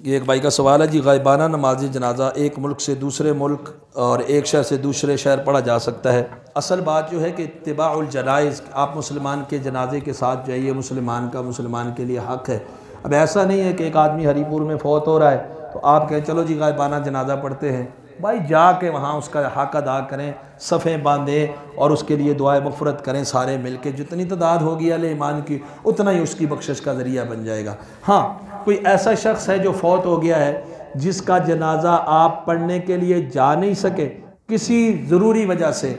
یہ ایک بھائی کا سوال ہے جی، غائبانہ نماز جنازہ ایک ملک سے دوسرے ملک اور ایک شہر سے دوسرے شہر پڑھا جا سکتا ہے؟ اصل بات جو ہے کہ اتباع الجنائز، آپ مسلمان کے جنازے کے ساتھ جائیے، مسلمان کا مسلمان کے لیے حق ہے۔ اب ایسا نہیں ہے کہ ایک آدمی ہری پور میں فوت ہو رہا ہے تو آپ کہیں چلو جی غائبانہ جنازہ پڑھتے ہیں۔ بھائی جا کے وہاں اس کا حق ادا کریں، صفیں باندھیں اور اس کے لیے دعائے مغفرت کریں، سارے مل کے جتنی تعداد ہوگی اہل ایمان کی اتنا ہی اس کی بخشش کا ذریعہ بن جائے گا۔ ہاں کوئی ایسا شخص ہے جو فوت ہو گیا ہے جس کا جنازہ آپ پڑھنے کے لیے جا نہیں سکے کسی ضروری وجہ سے،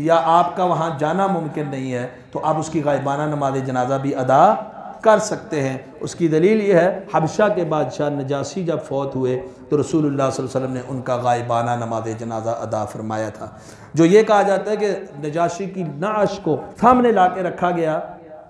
یا آپ کا وہاں جانا ممکن نہیں ہے، تو آپ اس کی غائبانہ نماز جنازہ بھی ادا کر سکتے ہیں۔ اس کی دلیل یہ ہے، حبشہ کے بادشاہ نجاشی جب فوت ہوئے تو رسول اللہ صلی اللہ علیہ وسلم نے ان کا غائبانہ نماز جنازہ ادا فرمایا تھا۔ جو یہ کہا جاتا ہے کہ نجاشی کی نعش کو سامنے لا کے رکھا گیا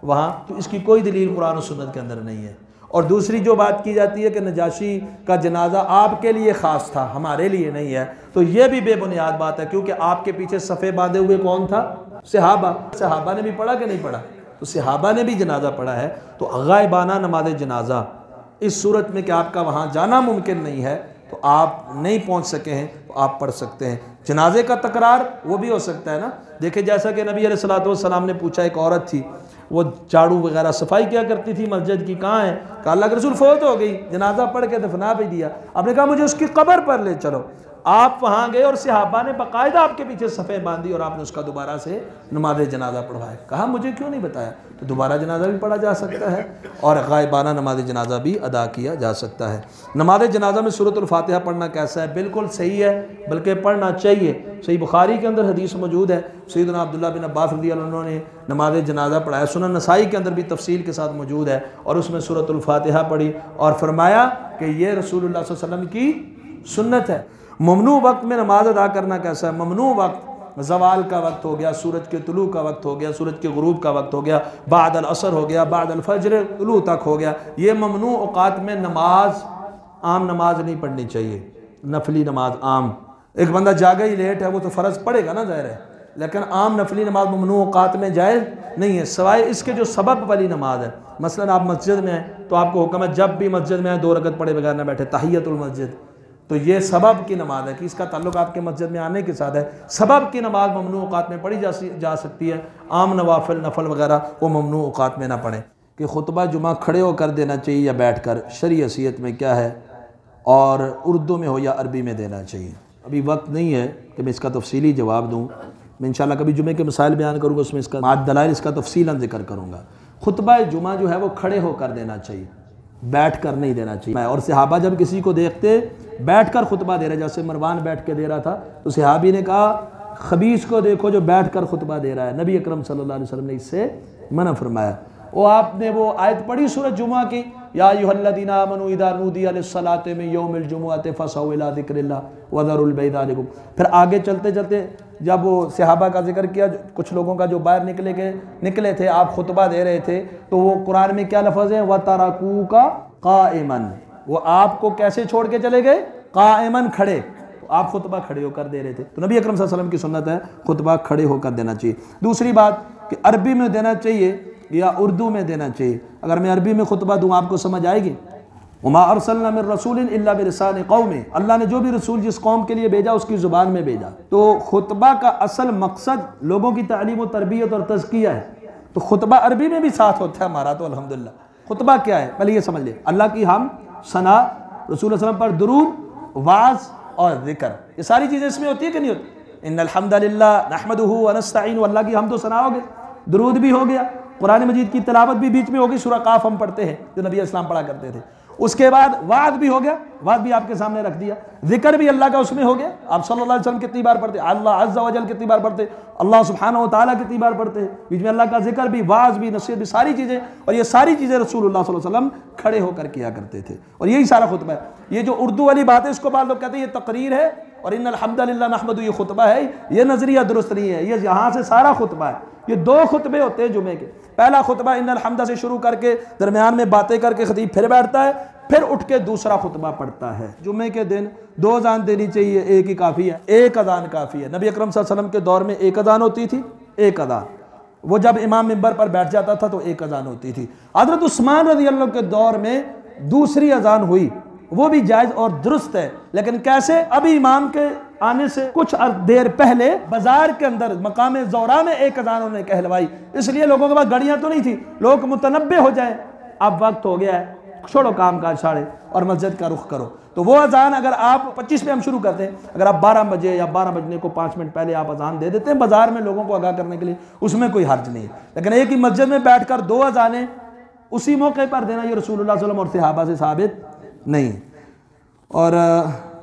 وہاں، تو اس کی کوئی دلیل قرآن و سنت کے اندر نہیں ہے۔ اور دوسری جو بات کی جاتی ہے کہ نجاشی کا جنازہ آپ کے لیے خاص تھا، ہمارے لیے نہیں ہے، تو یہ بھی بے بنیاد بات ہے، کیونکہ آپ کے پیچھے صفے باندھے ہوئے کون تھا؟ صحابہ نے بھی پڑھا کہ نہیں پڑھا؟ تو صحابہ نے بھی جنازہ پڑھا ہے۔ تو غائبانہ نماز جنازہ اس صورت میں کہ آپ کا وہاں جانا ممکن نہیں ہے، تو آپ نہیں پہنچ سکے ہیں تو آپ پڑھ سکتے ہیں۔ جنازے کا تکرار وہ بھی ہو سکتا ہے نا، دیکھیں جیسا کہ نبی علیہ السلام نے پوچھا، ایک عورت تھی وہ جھاڑو وغیرہ صفائی کیا کرتی تھی مسجد کی، کہاں ہے؟ کہا اللہ کے رسول فوت ہو گئی، جنازہ پڑھ کے دفنا بھی دیا۔ آپ نے کہا مجھے اس کی قبر پر لے چلو۔ آپ وہاں گئے اور صحابہ نے باقاعدہ آپ کے پیچھے صفیں باندھی اور آپ نے اس کا دوبارہ سے نماز جنازہ پڑھوایا۔ کہا مجھے کیوں نہیں بتایا؟ تو دوبارہ جنازہ بھی پڑھا جا سکتا ہے اور غائبانہ نماز جنازہ بھی ادا کیا جا سکتا ہے۔ نماز جنازہ میں سورۃ الفاتحہ پڑھنا کیسا ہے؟ بالکل صحیح ہے، بلکہ پڑھنا چاہیے۔ صحیح بخاری کے اندر حدیث موجود ہے، سیدنا عبداللہ بن عباس رضی اللہ عنہ نے نماز جنازہ پڑھایا، سنن نسائی کے اندر بھی تفصیل کے ساتھ موجود ہے، اور اس میں سورۃ الفاتحہ پڑھی اور فرمایا کہ یہ رسول اللہ صلی اللہ علیہ وسلم کی سنت ہے۔ ممنوع وقت میں نماز ادا کرنا کیسا ہے؟ ممنوع وقت زوال کا وقت ہو گیا، سورج کے طلوع کا وقت ہو گیا، سورج کے غروب کا وقت ہو گیا، بعد العصر ہو گیا، بعد الفجر طلوع تک ہو گیا، یہ ممنوع اوقات میں نماز، عام نماز نہیں پڑھنی چاہیے، نفلی نماز عام۔ ایک بندہ جاگا ہی لیٹ ہے وہ تو فرض پڑھے گا نا، ظاہر ہے، لیکن عام نفلی نماز ممنوع اوقات میں جائز نہیں ہے، سوائے اس کے جو سبب والی نماز ہے۔ مثلا آپ مسجد میں ہیں تو آپ کو حکم ہے جب بھی مسجد میں ہیں 2 رکعت پڑھے بغیر نہ بیٹھے، تحیۃ المسجد، تو یہ سبب کی نماز ہے کہ اس کا تعلق آپ کے مسجد میں آنے کے ساتھ ہے۔ سبب کی نماز ممنوع اوقات میں پڑھی جا سکتی ہے، عام نوافل نفل وغیرہ وہ ممنوع اوقات میں نہ پڑھیں۔ کہ خطبہ جمعہ کھڑے ہو کر دینا چاہیے یا بیٹھ کر، شرعی حیثیت میں کیا ہے، اور اردو میں ہو یا عربی میں دینا چاہیے؟ ابھی وقت نہیں ہے کہ میں اس کا تفصیلی جواب دوں، میں انشاءاللہ کبھی جمعے کے مسائل بیان کروں گا، اس میں اس کا دلائل اس کا تفصیلاً ذکر کروں گا۔ خطبہ جمعہ جو ہے وہ کھڑے ہو کر دینا چاہیے، بیٹھ کر نہیں دینا چاہیے۔ اور صحابہ جب کسی کو دیکھتے بیٹھ کر خطبہ دے رہا ہے، جیسے مروان بیٹھ کے دے رہا تھا، تو صحابی نے کہا خبیث کو دیکھو جو بیٹھ کر خطبہ دے رہا ہے، نبی اکرم صلی اللہ علیہ وسلم نے اس سے منع فرمایا۔ وہ آپ نے وہ آیت پڑھی سورۃ جمعہ کی، یا ایھا الذین آمنوا اذا نودی للصلاۃ من یوم الجمعۃ فاسعوا الی ذکر اللہ وذروا البیع ذلکم۔ پھر آگے چلتے چلتے جب وہ صحابہ کا ذکر کیا، کچھ لوگوں کا جو باہر نکلے تھے، آپ خطبہ دے رہے تھے، تو وہ قرآن میں کیا لفظ ہے؟ وَتَرَكُوكَ قَائِمًا، وہ آپ کو کیسے چھوڑ کے چلے گئے؟ قائماً، کھڑے، تو آپ خطبہ کھڑے ہو کر دے رہے تھے۔ تو نبی اکرم صلی اللہ علیہ وسلم کی سنت ہے خطبہ کھڑے ہو کر دینا چاہیے۔ دوسری بات کہ عربی میں دینا چاہیے یا اردو میں دینا چاہیے؟ اگر میں عربی میں خطبہ دوں آپ کو سمجھ آئے گی؟ وما ارسلنا من رسول الا بلسان قومه، اللہ نے جو بھی رسول جس قوم کے لیے بھیجا اس کی زبان میں بھیجا۔ تو خطبہ کا اصل مقصد لوگوں کی تعلیم و تربیت اور تزکیہ ہے، تو خطبہ عربی میں بھی ساتھ ہوتا ہے ہمارا، تو الحمدللہ۔ خطبہ کیا ہے؟ پہلے یہ سمجھ لیں، اللہ کی حمد، ثنا، رسول اللہ صلی اللہ علیہ وسلم پر درود، وعظ اور ذکر، یہ ساری چیزیں اس میں ہوتی ہے کہ نہیں ہوتی؟ ان الحمد للہ نحمدہ ونستعین، اللہ کی حمد و ثنا ہو گئے، درود بھی ہو گیا، قرآن مجید کی تلاوت بھی بیچ میں ہوگی، سورہ قاف ہم پڑھتے ہیں جو نبی اسلام پڑھا کرتے تھے، اس کے بعد وعظ بھی ہو گیا، وعظ بھی آپ کے سامنے رکھ دیا، ذکر بھی اللہ کا اس میں ہو گیا، آپ صلی اللہ علیہ وسلم کتنی بار پڑھتے، اللہ عز و جل کتنی بار پڑھتے، اللہ سبحانہ و تعالیٰ کتنی بار پڑھتے ہیں، بیچ میں اللہ کا ذکر بھی، وعظ بھی، نصیحت بھی، ساری چیزیں، اور یہ ساری چیزیں رسول اللہ صلی اللہ علیہ وسلم کھڑے ہو کر کیا کرتے تھے، اور یہی سارا خطبہ ہے۔ یہ جو اردو والی بات ہے اس کو بعض لوگ کہتے ہیں یہ تقریر ہے، اور ان الحمد للہ نحمدہ یہ خطبہ ہے، یہ نظریہ درست نہیں ہے، یہ یہاں سے سارا خطبہ ہے۔ یہ 2 خطبے ہوتے ہیں جمعے کے، پہلا خطبہ ان الحمد سے شروع کر کے درمیان میں باتیں کر کے خطیب پھر بیٹھتا ہے، پھر اٹھ کے دوسرا خطبہ پڑھتا ہے۔ جمعے کے دن 2 اذان دینی چاہیے، ایک ہی کافی ہے، ایک اذان کافی ہے۔ نبی اکرم صلی اللہ علیہ وسلم کے دور میں ایک اذان ہوتی تھی، ایک اذان، وہ جب امام منبر پر بیٹھ جاتا تھا تو ایک اذان ہوتی تھی۔ حضرت عثمان رضی اللہ کے دور میں دوسری اذان ہوئی، وہ بھی جائز اور درست ہے، لیکن کیسے؟ ابھی امام کے آنے سے کچھ دیر پہلے بازار کے اندر مقام زورا میں ایک اذان انہوں نے کہلوائی، اس لیے لوگوں کے پاس گاڑیاں تو نہیں تھی، لوگ متنبہ ہو جائیں اب وقت ہو گیا ہے، چھوڑو کام کاج چھاڑے اور مسجد کا رخ کرو۔ تو وہ اذان اگر آپ 25 پہ ہم شروع کرتے ہیں، اگر آپ 12 بجے یا 12 بجنے کو 5 منٹ پہلے آپ اذان دے دیتے ہیں بازار میں لوگوں کو آگاہ کرنے کے لیے، اس میں کوئی حرج نہیں ہے، لیکن ایک ہی مسجد میں بیٹھ کر 2 اذانیں اسی موقع پر دینا یہ رسول اللہ صلی اللہ علیہ وسلم اور صحابہ سے ثابت نہیں۔ اور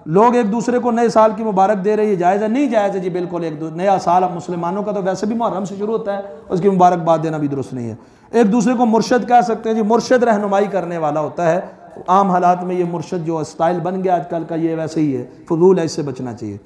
لوگ ایک دوسرے کو نئے سال کی مبارک دے رہے ہیں، جائز ہے؟ نہیں جائز ہے جی، بالکل۔ نیا سال اب مسلمانوں کا تو ویسے بھی محرم سے شروع ہوتا ہے، اس کی مبارکباد دینا بھی درست نہیں ہے۔ ایک دوسرے کو مرشد کہہ سکتے ہیں جی، مرشد رہنمائی کرنے والا ہوتا ہے، عام حالات میں یہ مرشد جو اسٹائل بن گیا آج کل کا یہ ویسے ہی ہے، فضول ہے، اس سے بچنا چاہیے۔